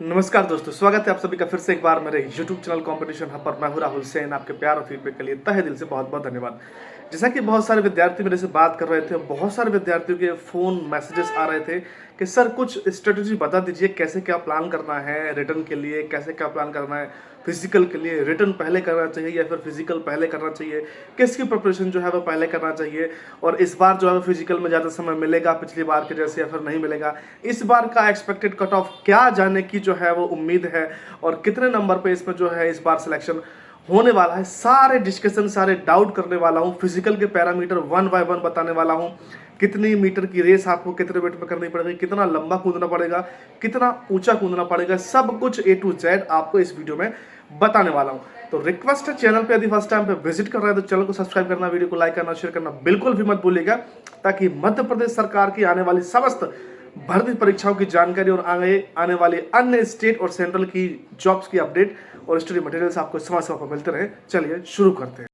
नमस्कार दोस्तों, स्वागत है आप सभी का फिर से एक बार मेरे YouTube चैनल कंपटीशन हब पर। मैं हूं राहुल सेन। आपके प्यार और फीडबैक के लिए तहे दिल से बहुत बहुत धन्यवाद। जैसा कि बहुत सारे विद्यार्थी मेरे से बात कर रहे थे, बहुत सारे विद्यार्थियों के फ़ोन मैसेजेस आ रहे थे कि सर कुछ स्ट्रेटजी बता दीजिए, कैसे क्या प्लान करना है रिटर्न के लिए, कैसे क्या प्लान करना है फिजिकल के लिए, रिटर्न पहले करना चाहिए या फिर फिजिकल पहले करना चाहिए, किसकी प्रिपरेशन जो है वो पहले करना चाहिए, और इस बार जो है वो फिजिकल में ज़्यादा समय मिलेगा पिछली बार के जैसे या फिर नहीं मिलेगा, इस बार का एक्सपेक्टेड कट ऑफ क्या जाने की जो है वो उम्मीद है, और कितने नंबर पे इसमें जो है इस बार सिलेक्शन होने वाला है, सारे डिस्कशन, सारे डाउट करने वाला हूँ। फिजिकल के पैरामीटर वन बाय वन बताने वाला हूँ। कितनी मीटर की रेस आपको कितने वेट में करनी पड़ेगी, कितना लंबा कूदना पड़ेगा, कितना ऊंचा कूदना पड़ेगा, सब कुछ A to Z आपको इस वीडियो में बताने वाला हूँ। तो रिक्वेस्ट है, चैनल पे यदि फर्स्ट टाइम पे विजिट कर रहे हैं तो चैनल को सब्सक्राइब करना, वीडियो को लाइक करना, शेयर करना बिल्कुल भी मत भूलिएगा, ताकि मध्य प्रदेश सरकार की आने वाली समस्त भर्ती परीक्षाओं की जानकारी और आने वाली अन्य स्टेट और सेंट्रल की जॉब्स की अपडेट और स्टडी मटेरियल्स आपको समय समय पर मिलते रहे। चलिए शुरू करते हैं।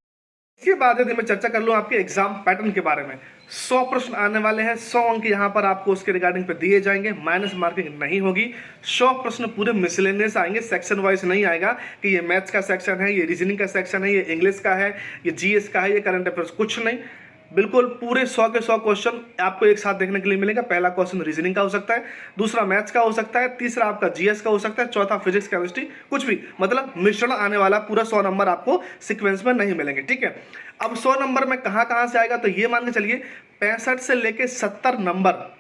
इसके बाद यदि मैं चर्चा कर लूँ आपके एग्जाम पैटर्न के बारे में, 100 प्रश्न आने वाले हैं, 100 अंक यहाँ पर आपको उसके रिगार्डिंग पे दिए जाएंगे, माइनस मार्किंग नहीं होगी। 100 प्रश्न पूरे मिसलेनियस आएंगे, सेक्शन वाइज नहीं आएगा कि ये मैथ्स का सेक्शन है, ये रीजनिंग का सेक्शन है, ये इंग्लिश का है, ये जीएस का है, ये करंट अफेयर्स, कुछ नहीं। बिल्कुल पूरे 100 के 100 क्वेश्चन आपको एक साथ देखने के लिए मिलेगा। पहला क्वेश्चन रीजनिंग का हो सकता है, दूसरा मैथ्स का हो सकता है, तीसरा आपका जीएस का हो सकता है, चौथा फिजिक्स केमिस्ट्री, कुछ भी, मतलब मिश्रण आने वाला पूरा 100 नंबर आपको सीक्वेंस में नहीं मिलेंगे। ठीक है, अब 100 नंबर में कहाँ कहाँ से आएगा, तो ये मान के चलिए 65 से लेके 70 नंबर,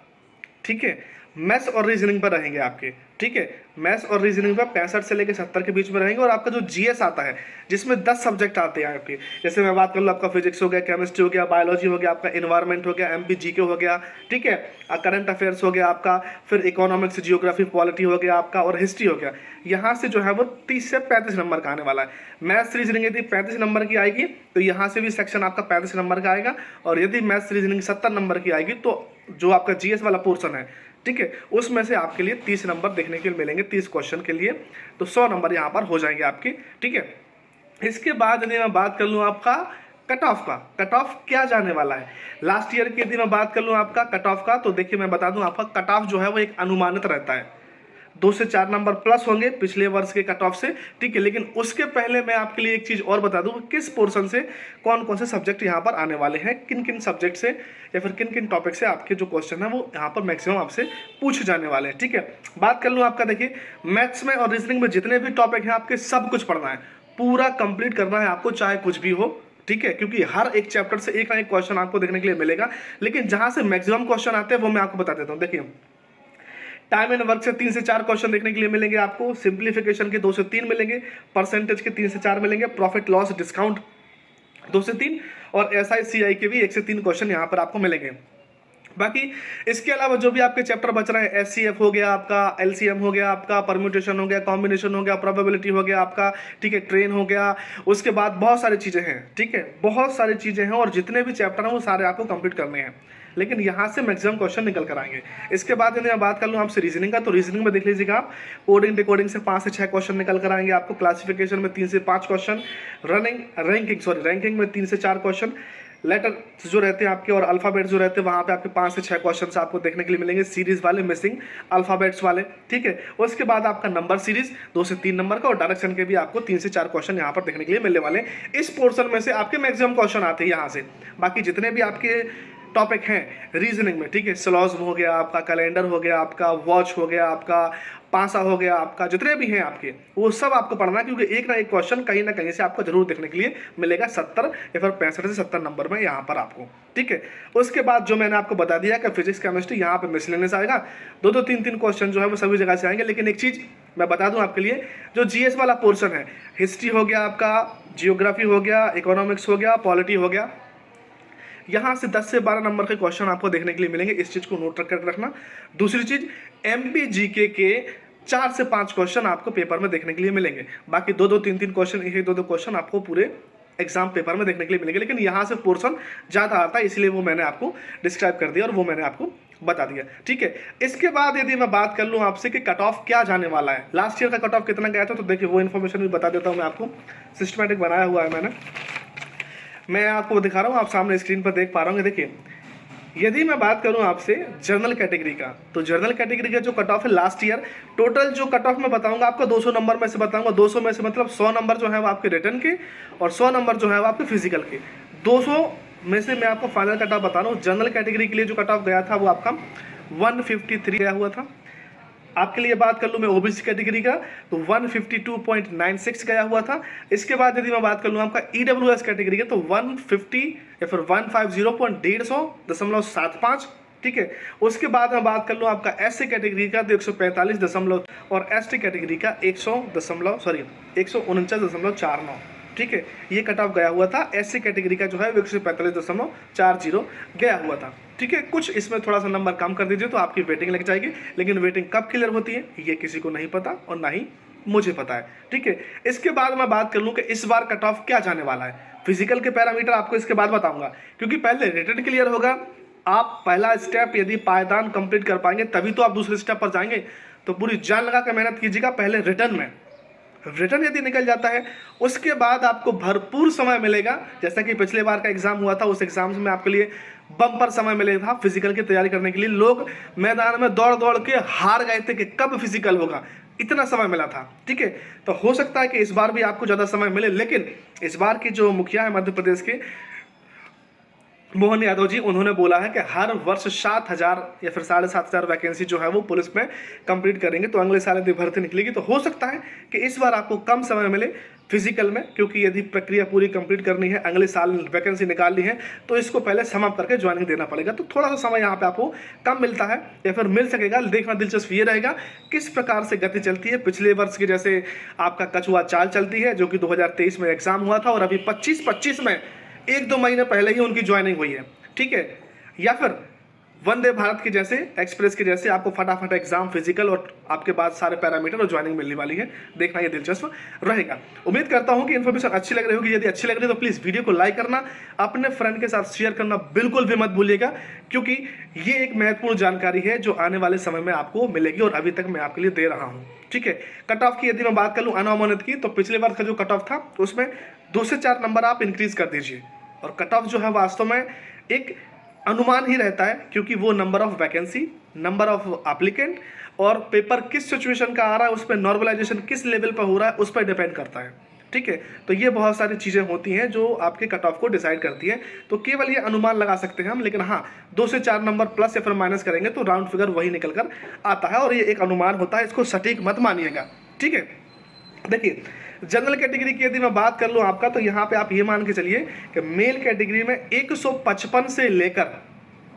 ठीक है, मैथ्स और रीजनिंग पर रहेंगे आपके। ठीक है, मैथ्स और रीजनिंग पर 65 से लेकर 70 के बीच में रहेंगे। और आपका जो जीएस आता है जिसमें 10 सब्जेक्ट आते हैं आपके, जैसे मैं बात कर लूँ, आपका फिजिक्स हो गया, केमिस्ट्री हो गया, बायोलॉजी हो गया, आपका इन्वायरमेंट हो गया, एमपी जीके हो गया, ठीक है, करंट अफेयर्स हो गया आपका, फिर इकोनॉमिक्स, जियोग्राफी, पॉलिटी हो गया आपका, और हिस्ट्री हो गया। यहाँ से जो है वो 30 से 35 नंबर का आने वाला है। मैथ्स रीजनिंग यदि 35 नंबर की आएगी तो यहाँ से भी सेक्शन आपका 35 नंबर का आएगा, और यदि मैथ्स रीजनिंग 70 नंबर की आएगी तो जो आपका जीएस वाला पोर्शन है, ठीक है, उसमें से आपके लिए 30 नंबर देखने के लिए मिलेंगे 30 क्वेश्चन के लिए, तो 100 नंबर यहाँ पर हो जाएंगे आपके। ठीक है, इसके बाद यदि मैं बात कर लूँ आपका कट ऑफ का, कट ऑफ क्या जाने वाला है लास्ट ईयर की, यदि मैं बात कर लूँ आपका कट ऑफ का, तो देखिए मैं बता दूं आपका कट ऑफ जो है वो एक अनुमानित रहता है, 2 से 4 नंबर प्लस होंगे पिछले वर्ष के कट ऑफ से। ठीक है, लेकिन उसके पहले मैं आपके लिए एक चीज़ और बता दूं, किस पोर्शन से कौन कौन से सब्जेक्ट यहाँ पर आने वाले हैं, किन किन सब्जेक्ट से या फिर किन किन टॉपिक से आपके जो क्वेश्चन है वो यहाँ पर मैक्सिमम आपसे पूछे जाने वाले हैं। ठीक है, बात कर लूँ आपका, देखिए मैथ्स में और रीजनिंग में जितने भी टॉपिक हैं आपके सब कुछ पढ़ना है, पूरा कंप्लीट करना है आपको, चाहे कुछ भी हो। ठीक है, क्योंकि हर एक चैप्टर से एक ना एक क्वेश्चन आपको देखने के लिए मिलेगा, लेकिन जहां से मैक्सिमम क्वेश्चन आते हैं वो मैं आपको बता देता हूं। देखिए, टाइम एंड वर्क से 3 से 4 क्वेश्चन देखने के लिए मिलेंगे आपको, सिंप्लीफिकेशन के 2 से 3 मिलेंगे, परसेंटेज के 3 से 4 मिलेंगे, प्रॉफिट लॉस डिस्काउंट 2 से 3, और SICI के भी 1 से 3 क्वेश्चन यहाँ पर आपको मिलेंगे। बाकी इसके अलावा जो भी आपके चैप्टर बच रहे हैं, SCF हो गया आपका, LCM हो गया आपका, परम्यूटेशन हो गया, कॉम्बिनेशन हो गया, प्रोबेबिलिटी हो गया आपका, ठीक है, ट्रेन हो गया, उसके बाद बहुत सारी चीज़ें हैं। ठीक है, बहुत सारी चीज़ें हैं, और जितने भी चैप्टर हैं वो सारे आपको कंप्लीट करने हैं, लेकिन यहाँ से मैक्सिमम क्वेश्चन निकल कर आएंगे। इसके बाद यदि मैं बात कर लूँ आपसे रीजनिंग का, तो रीजनिंग में देख लीजिएगा आप, कोडिंग डिकोडिंग से 5 से 6 क्वेश्चन निकल कर आएंगे आपको, क्लासिफिकेशन में 3 से 5 क्वेश्चन, रैंकिंग में 3 से 4 क्वेश्चन, लेटर जो रहते हैं आपके और अल्फ़ाबेट्स जो रहते हैं वहाँ पे आपके 5 से 6 क्वेश्चन आपको देखने के लिए मिलेंगे, सीरीज वाले, मिसिंग अल्फ़ाबेट्स वाले। ठीक है, उसके बाद आपका नंबर सीरीज 2 से 3 नंबर का, और डायरेक्शन के भी आपको 3 से 4 क्वेश्चन यहाँ पर देखने के लिए मिलने वाले हैं। इस पोर्शन में से आपके मैक्सिमम क्वेश्चन आते हैं यहाँ से। बाकी जितने भी आपके टॉपिक हैं रीजनिंग में, ठीक है, सिलॉजिज्म हो गया आपका, कैलेंडर हो गया आपका, वॉच हो गया आपका, पासा हो गया आपका, जितने भी हैं आपके वो सब आपको पढ़ना है, क्योंकि एक ना एक क्वेश्चन कहीं ना कहीं से आपको जरूर देखने के लिए मिलेगा 70 या फिर 65 से 70 नंबर में यहाँ पर आपको। ठीक है, उसके बाद जो मैंने आपको बता दिया कि फिजिक्स केमिस्ट्री यहाँ पे मिसलेनियस आएगा, 2-2 3-3 क्वेश्चन जो है वो सभी जगह से आएंगे। लेकिन एक चीज़ मैं बता दूं आपके लिए, जो जीएस वाला पोर्शन है, हिस्ट्री हो गया आपका, जियोग्राफी हो गया, इकोनॉमिक्स हो गया, पॉलिटी हो गया, यहाँ से 10 से 12 नंबर के क्वेश्चन आपको देखने के लिए मिलेंगे, इस चीज़ को नोट कर रखना। दूसरी चीज़, एमपी जीके के 4 से 5 क्वेश्चन आपको पेपर में देखने के लिए मिलेंगे। बाकी 2-2 3-3 क्वेश्चन, 1-2 क्वेश्चन आपको पूरे एग्जाम पेपर में देखने के लिए मिलेंगे, लेकिन यहाँ से पोर्शन ज़्यादा आता है, इसलिए वो मैंने आपको डिस्क्राइब कर दिया और वो मैंने आपको बता दिया। ठीक है, इसके बाद यदि मैं बात कर लूँ आपसे कि कट ऑफ क्या जाने वाला है, लास्ट ईयर का कट ऑफ कितना गया था, तो देखिए वो इन्फॉर्मेशन भी बता देता हूँ मैं आपको, सिस्टमेटिक बनाया हुआ है मैंने, मैं आपको दिखा रहा हूँ, आप सामने स्क्रीन पर देख पा रहे होंगे। देखिए यदि मैं बात करूं आपसे जनरल कैटेगरी का, तो जनरल कैटेगरी का जो कट ऑफ है लास्ट ईयर, टोटल जो कट ऑफ मैं बताऊंगा आपका 200 नंबर में से बताऊंगा। 200 में से मतलब 100 नंबर जो है वो आपके रिटर्न के और 100 नंबर जो है वो आपके फिजिकल के। 200 में से मैं आपको फाइनल कट ऑफ बता रहा हूँ। जनरल कैटेगरी के लिए जो कट ऑफ गया था वो आपका 153 गया हुआ था। आपके लिए बात कर लूँ मैं ओबीसी कैटेगरी का, तो 152.96 गया हुआ था। इसके बाद यदि मैं बात कर लूँ आपका ईडब्ल्यूएस कैटेगरी का, तो 150 या फिर 150.150.75, ठीक है। उसके बाद मैं बात कर लूँ आपका एससी कैटेगरी का, तो 145 दशमलव, और एसटी कैटेगरी का 149.49, ठीक है। ये कट ऑफ गया हुआ था। एससी कैटेगरी का जो है 145.40 गया हुआ था, ठीक है। कुछ इसमें थोड़ा सा नंबर कम कर दीजिए तो आपकी वेटिंग लग जाएगी, लेकिन वेटिंग कब क्लियर होती है ये किसी को नहीं पता और ना ही मुझे पता है, ठीक है। इसके बाद मैं बात कर लूँ कि इस बार कट ऑफ क्या जाने वाला है। फिजिकल के पैरामीटर आपको इसके बाद बताऊंगा, क्योंकि पहले रिटर्न क्लियर होगा। आप पहला स्टेप यदि पायदान कंप्लीट कर पाएंगे तभी तो आप दूसरे स्टेप पर जाएंगे। तो पूरी जान लगा कर मेहनत कीजिएगा पहले रिटर्न में। रिटर्न यदि निकल जाता है उसके बाद आपको भरपूर समय मिलेगा। जैसा कि पिछले बार का एग्जाम हुआ था, उस एग्जाम में आपके लिए बम्पर समय मिलेगा था फिजिकल की तैयारी करने के लिए। लोग मैदान में दौड़ दौड़ के हार गए थे कि कब फिजिकल होगा, इतना समय मिला था, ठीक है। तो हो सकता है कि इस बार भी आपको ज़्यादा समय मिले, लेकिन इस बार की जो मुखिया है मध्य प्रदेश के मोहन यादव जी, उन्होंने बोला है कि हर वर्ष 7,000 या फिर 7,500 वैकेंसी जो है वो पुलिस में कंप्लीट करेंगे। तो अगले साल यदि भर्ती निकलेगी तो हो सकता है कि इस बार आपको कम समय मिले फिजिकल में, क्योंकि यदि प्रक्रिया पूरी कंप्लीट करनी है, अगले साल वैकेंसी निकालनी है, तो इसको पहले समाप्त करके ज्वाइनिंग देना पड़ेगा। तो थोड़ा सा समय यहाँ पे आपको कम मिलता है या फिर मिल सकेगा। देखना दिलचस्प ये रहेगा किस प्रकार से गति चलती है। पिछले वर्ष की जैसे आपका कछुआ चाल चलती है, जो कि 2023 में एग्जाम हुआ था और अभी 25 में 1-2 महीने पहले ही उनकी ज्वाइनिंग हुई है, ठीक है। या फिर वंदे भारत के जैसे, एक्सप्रेस के जैसे आपको फटाफट एग्जाम, फिजिकल और आपके बाद सारे पैरामीटर और ज्वाइनिंग मिलने वाली है। देखना ये दिलचस्प रहेगा। उम्मीद करता हूं कि इन्फॉर्मेशन अच्छी लग रही होगी। यदि अच्छी लग रही है तो प्लीज़ वीडियो को लाइक करना, अपने फ्रेंड के साथ शेयर करना बिल्कुल भी मत भूलिएगा, क्योंकि ये एक महत्वपूर्ण जानकारी है जो आने वाले समय में आपको मिलेगी और अभी तक मैं आपके लिए दे रहा हूँ, ठीक है। कट ऑफ की यदि मैं बात कर लूँ अनामोनित की, तो पिछले वर्ष का जो कट ऑफ था उसमें 2 से 4 नंबर आप इंक्रीज कर दीजिए। और कट ऑफ जो है वास्तव में एक अनुमान ही रहता है, क्योंकि वो number of vacancy, number of applicant और पेपर किस सिचुएशन का आ रहा है, उस पर नॉर्मलाइजेशन किस लेवल पर हो रहा है, उस पर डिपेंड करता है, ठीक है। तो ये बहुत सारी चीज़ें होती हैं जो आपके कट ऑफ को डिसाइड करती है। तो केवल ये अनुमान लगा सकते हैं हम, लेकिन हाँ 2 से 4 नंबर प्लस या फिर माइनस करेंगे तो राउंड फिगर वही निकल कर आता है और ये एक अनुमान होता है, इसको सटीक मत मानिएगा, ठीक है। देखिए जनरल कैटेगरी की यदि मैं बात कर लूँ आपका, तो यहाँ पे आप ये मान के चलिए कि मेल कैटेगरी में 155 से लेकर,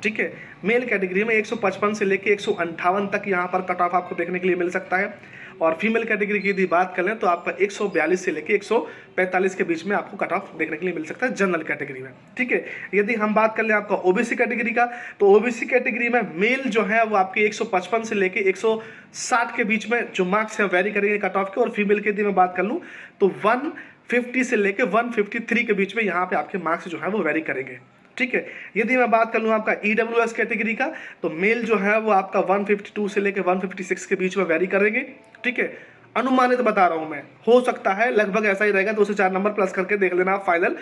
ठीक है, मेल कैटेगरी में 155 से लेकर 158 तक यहाँ पर कट ऑफ आपको देखने के लिए मिल सकता है। और फीमेल कैटेगरी की यदि बात कर लें तो आपका 142 से लेकर 145 के बीच में आपको कट ऑफ देखने के लिए मिल सकता है जनरल कैटेगरी में, ठीक है। यदि हम बात कर लें आपका ओबीसी कैटेगरी का, तो ओबीसी कैटेगरी में मेल जो है वो आपके 155 से लेकर 160 के बीच में जो मार्क्स हैं वेरी करेंगे कट ऑफ के। और फीमेल की यदि मैं बात कर लूँ तो 150 से लेकर 153 के बीच में यहाँ पे आपके मार्क्स जो है वो वेरी करेंगे, ठीक है। यदि मैं बात कर लूँ आपका ईडब्ल्यूएस कैटेगरी का, तो मेल जो है वो आपका 152 से लेकर 156 के बीच में वेरी करेंगे, ठीक है। अनुमानित बता रहा हूं मैं, हो सकता है लगभग ऐसा ही रहेगा। 2 से 4 नंबर प्लस करके देख लेना आप फाइनल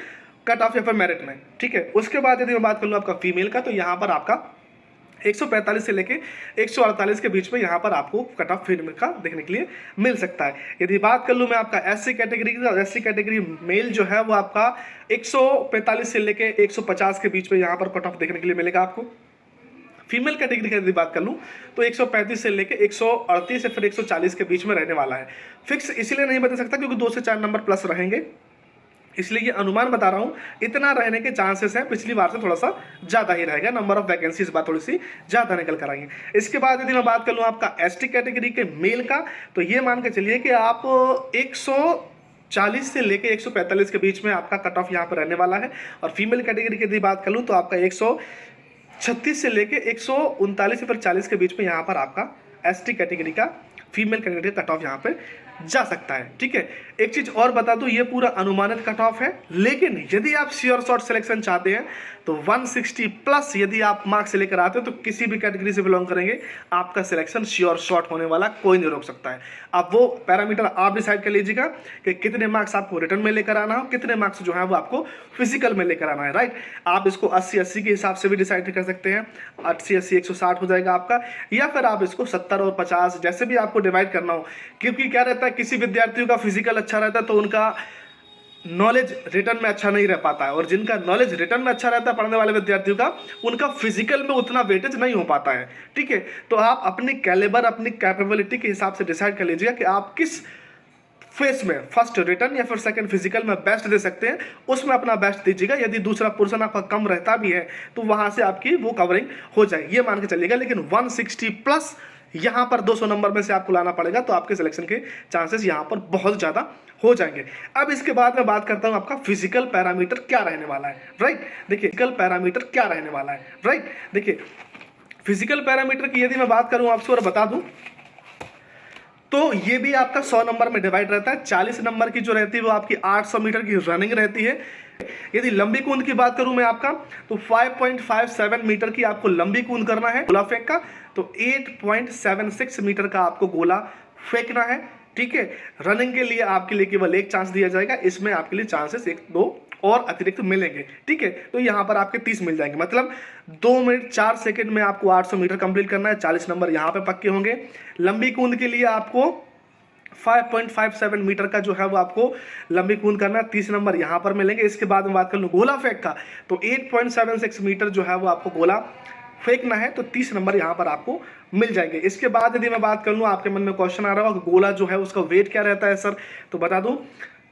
कट ऑफ या फिर मेरिट में, ठीक है। उसके बाद यदि मैं बात कर लूँ आपका फीमेल का, तो यहाँ पर आपका 145 से लेके 148 के बीच में यहाँ पर आपको कट ऑफ फीमेल का देखने के लिए मिल सकता है। यदि बात कर लूँ मैं आपका एससी कैटेगरी की, तो एससी कैटेगरी मेल जो है वो आपका 145 से लेके 150 के बीच में यहाँ पर कट ऑफ देखने के लिए मिलेगा आपको। फीमेल कैटेगरी की यदि बात कर लूँ तो 135 से लेके 138 या फिर 140 के बीच में रहने वाला है। फिक्स इसलिए नहीं बता सकता क्योंकि 2 से 4 नंबर प्लस रहेंगे, इसलिए ये अनुमान बता रहा हूँ। इतना रहने के चांसेस हैं, पिछली बार से थोड़ा सा ज़्यादा ही रहेगा। नंबर ऑफ वैकेंसी इस बार थोड़ी सी ज़्यादा निकल कर आएंगे। इसके बाद यदि मैं बात कर लूँ आपका एसटी कैटेगरी के मेल का, तो ये मान के चलिए कि आप 140 से लेके 145 के बीच में आपका कट ऑफ यहाँ पर रहने वाला है। और फीमेल कैटेगरी की यदि बात कर लूँ तो आपका 136 से लेके 139 या फिर 40 के बीच में यहाँ पर आपका एसटी कैटेगरी का फीमेल कैटेगरी का कट ऑफ यहाँ पे जा सकता है। ठीक है, एक चीज और बता दूं, ये पूरा अनुमानित कट ऑफ है, लेकिन यदि आप श्योर शॉट सिलेक्शन चाहते हैं तो 160 प्लस यदि आप मार्क्स लेकर आते हो तो किसी भी कैटेगरी से बिलोंग करेंगे, आपका सिलेक्शन श्योर शॉट होने वाला, कोई नहीं रोक सकता है। अब वो पैरामीटर आप डिसाइड कर लीजिएगा कि कितने मार्क्स आपको रिटर्न में लेकर आना हो, कितने मार्क्स जो है वो आपको फिजिकल में लेकर आना है, राइट। आप इसको 80-80 के हिसाब से भी डिसाइड कर सकते हैं, 80-80 160 हो जाएगा आपका, या फिर आप इसको 70 और 50 जैसे भी आपको डिवाइड करना हो। क्योंकि क्या रहता है, किसी विद्यार्थियों का फिजिकल अच्छा रहता है तो उनका नॉलेज रिटर्न में अच्छा नहीं रह पाता है, और जिनका नॉलेज रिटर्न में अच्छा रहता है पढ़ने वाले विद्यार्थियों का, उनका फिजिकल में उतना वेटेज नहीं हो पाता है। ठीक है, तो आप अपनी कैलिबर, अपनी कैपेबिलिटी के हिसाब से डिसाइड कर लीजिएगा कि आप किस फेस में, फर्स्ट रिटर्न या फिर सेकंड फिजिकल में बेस्ट दे सकते हैं, उसमें अपना बेस्ट दीजिएगा। यदि दूसरा पोर्शन आपका कम रहता भी है तो वहां से आपकी वो कवरिंग हो जाए, ये मान के चलिएगा। लेकिन 160 प्लस यहां पर 200 नंबर में से आपको लाना पड़ेगा, तो आपके सिलेक्शन के चांसेस यहां पर बहुत ज्यादा हो जाएंगे। अब इसके बाद मैं बात करता हूं आपका फिजिकल पैरामीटर क्या रहने वाला है, राइट। देखिए फिजिकल पैरामीटर क्या रहने वाला है, राइट। देखिए फिजिकल पैरामीटर की यदि मैं बात करूं आपसे और बता दूं, तो ये भी आपका 100 नंबर में डिवाइड रहता है। 40 नंबर की जो रहती है वो आपकी 800 मीटर की रनिंग रहती है। यदि लंबी कूद की बात करूं मैं आपका, तो 5.57 मीटर की आपको लंबी कूद करना है गोला फेंक का, तो 8.76 मीटर का आपको गोला फेंकना है। ठीक है, रनिंग के लिए आपके लिए केवल एक चांस दिया जाएगा, इसमें आपके लिए चांसेस 1-2 और अतिरिक्त मिलेंगे। ठीक है, तो यहां पर आपके 30 मिल जाएंगे, मतलब 2 मिनट 4 सेकंड में आपको 800 मीटर कंप्लीट करना है। 40 नंबर यहां पे पक्के होंगे। लंबी कूद के लिए आपको 5.57 मीटर का जो है वो आपको लंबी कूद करना है, 30 नंबर यहां पर मिलेंगे। इसके बाद में बात कर लूं गोला फेंक का, तो 8.76 मीटर जो है वो आपको गोला फेंकना है, तो 30 नंबर यहां पर आपको मिल जाएंगे। इसके बाद यदि मैं बात कर लूं, आपके मन में क्वेश्चन आ रहा होगा गोला जो है उसका वेट क्या रहता है सर, तो बता दूं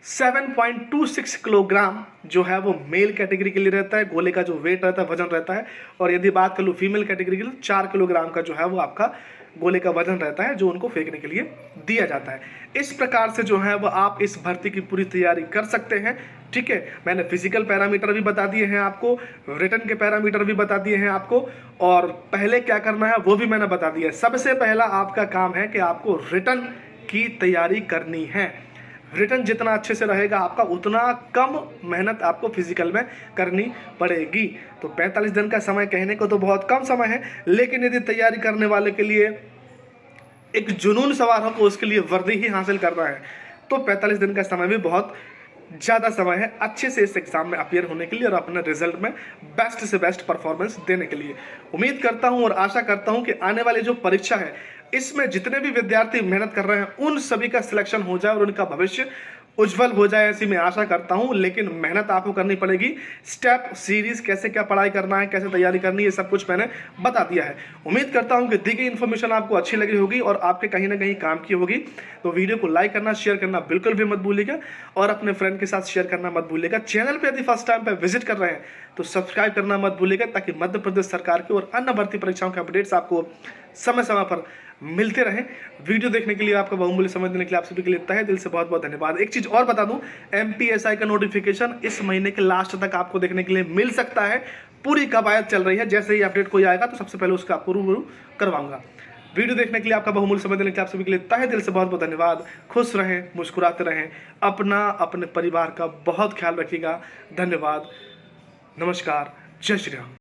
7.26 किलोग्राम जो है वो मेल कैटेगरी के लिए रहता है, गोले का जो वेट रहता है, वजन रहता है। और यदि बात कर लूं फीमेल कैटेगरी के लिए, 4 किलोग्राम का जो है वो आपका गोले का वजन रहता है, जो उनको फेंकने के लिए दिया जाता है। इस प्रकार से जो है वो आप इस भर्ती की पूरी तैयारी कर सकते हैं। ठीक है, मैंने फिजिकल पैरामीटर भी बता दिए हैं आपको, रिटन के पैरामीटर भी बता दिए हैं आपको, और पहले क्या करना है वो भी मैंने बता दिया है। सबसे पहला आपका काम है कि आपको रिटन की तैयारी करनी है। रिटन जितना अच्छे से रहेगा आपका, उतना कम मेहनत आपको फिजिकल में करनी पड़ेगी। तो 45 दिन का समय कहने को तो बहुत कम समय है, लेकिन यदि तैयारी करने वाले के लिए एक जुनून सवार हो, तो उसके लिए वर्दी ही हासिल करना है, तो 45 दिन का समय भी बहुत ज़्यादा समय है अच्छे से इस एग्जाम में अपीयर होने के लिए और अपने रिजल्ट में बेस्ट से बेस्ट परफॉर्मेंस देने के लिए। उम्मीद करता हूं और आशा करता हूं कि आने वाली जो परीक्षा है, इसमें जितने भी विद्यार्थी मेहनत कर रहे हैं उन सभी का सिलेक्शन हो जाए और उनका भविष्य उज्जवल हो जाए, ऐसी मैं आशा करता हूं। लेकिन मेहनत आपको करनी पड़ेगी। स्टेप सीरीज कैसे क्या पढ़ाई करना है, कैसे तैयारी करनी है, सब कुछ मैंने बता दिया है। उम्मीद करता हूं कि दी गई इन्फॉर्मेशन आपको अच्छी लगी होगी और आपके कहीं ना कहीं काम की होगी। तो वीडियो को लाइक करना, शेयर करना बिल्कुल भी मत भूलिएगा और अपने फ्रेंड के साथ शेयर करना मत भूलिएगा। चैनल पर यदि फर्स्ट टाइम पर विजिट कर रहे हैं तो सब्सक्राइब करना मत भूलिएगा, ताकि मध्य प्रदेश सरकार की और अन्य भर्ती परीक्षाओं के अपडेट्स आपको समय समय पर मिलते रहे। वीडियो देखने के लिए, आपका बहुमूल्य समय देने के लिए आप सभी के लिए तहे दिल से बहुत बहुत धन्यवाद। एक चीज और बता दूं, एमपीएसआई का नोटिफिकेशन इस महीने के लास्ट तक आपको देखने के लिए मिल सकता है। पूरी कवायद चल रही है, जैसे ही अपडेट कोई आएगा तो सबसे पहले उसका आपको रूबरू करवाऊंगा। वीडियो देखने के लिए, आपका बहुमूल्य समय देने के लिए आप सभी के लिए तहे दिल से बहुत बहुत धन्यवाद। खुश रहें, मुस्कुराते रहें, अपने परिवार का बहुत ख्याल रखिएगा। धन्यवाद, नमस्कार, जय श्री राम।